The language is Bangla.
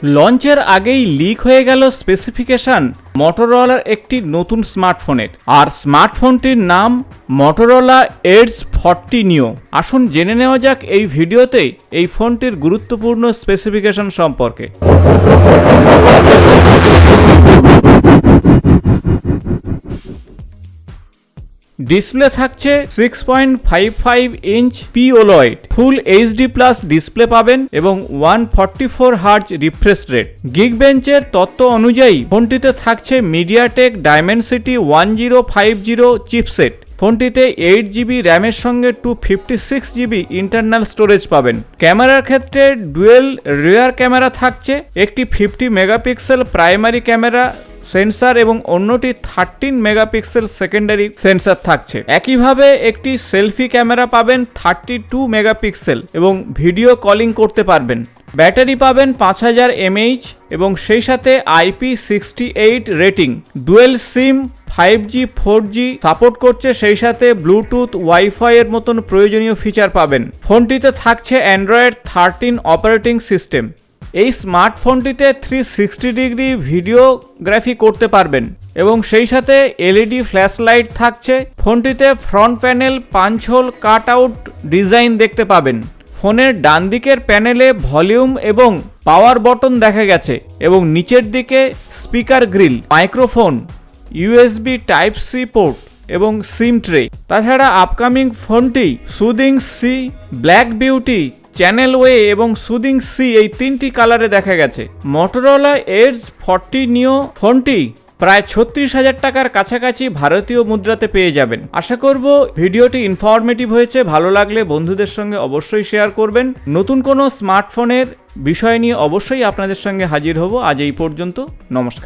লঞ্চের আগেই লিক হয়ে গেল স্পেসিফিকেশন মটোরোলার একটি নতুন স্মার্টফোনের, আর স্মার্টফোনটির নাম মটোরোলা এডজ 40 নিও। আসুন জেনে নেওয়া যাক এই ভিডিওতে এই ফোনটির গুরুত্বপূর্ণ স্পেসিফিকেশন সম্পর্কে। ডিসপ্লে থাকছে 6.55 ইঞ্চ POLED, ফুল HD+ ডিসপ্লে পাবেন এবং 144 হার্জ রিফ্রেশ রেট। গিগবেঞ্চের তথ্য অনুযায়ী ফোনটিতে থাকছে মিডিয়াটেক ডাইমেনসিটি 1050 চিপসেট। ফোনটিতে 8GB র্যামের সঙ্গে 256GB ইন্টারনাল স্টোরেজ পাবেন। ক্যামেরার ক্ষেত্রে ডুয়েল রিয়ার ক্যামেরা থাকছে, একটি 50 মেগাপিক্সেল প্রাইমারি ক্যামেরা সেন্সার এবং অন্যটি 13 মেগাপিক্সেল সেকেন্ডারি সেন্সার থাকছে। একইভাবে একটি সেলফি ক্যামেরা পাবেন 32 মেগাপিক্সেল এবং ভিডিও কলিং করতে পারবেন। ব্যাটারি পাবেন 5000 mAh এবং সেই সাথে IP68 রেটিং। ডুয়েল সিম 5G 4G সাপোর্ট করছে, সেই সাথে ব্লুটুথ ওয়াইফাই এর মতন প্রয়োজনীয় ফিচার পাবেন। ফোনটিতে থাকছে অ্যান্ড্রয়েড 13 অপারেটিং সিস্টেম। এই স্মার্টফোনটিতে 360 ডিগ্রি ভিডিওগ্রাফি করতে পারবেন এবং সেই সাথে LED ফ্ল্যাশ লাইট থাকছে। ফোনটিতে front panel punch hole cut out design দেখতে পাবেন। ফোনের ডান দিকের প্যানেলে ভলিউম এবং পাওয়ার বটন দেখা গেছে এবং নিচের দিকে speaker grille, microphone, USB Type-C port এবং সিম ট্রে। তাছাড়া আপকামিং ফোনটি সুদিং সি, ব্ল্যাক বিউটি, চ্যানেল ওয়ে এবং সুদিং সি এই 3টি কালারে দেখা গেছে। মটোরোলা এডজ 40 নিও ফোনটি প্রায় 36,000 টাকার কাছাকাছি ভারতীয় মুদ্রাতে পেয়ে যাবেন। আশা করব ভিডিওটি ইনফরমেটিভ হয়েছে। ভালো লাগলে বন্ধুদের সঙ্গে অবশ্যই শেয়ার করবেন। নতুন কোনো স্মার্টফোনের বিষয় নিয়ে অবশ্যই আপনাদের সঙ্গে হাজির হব। আজ এই পর্যন্ত, নমস্কার।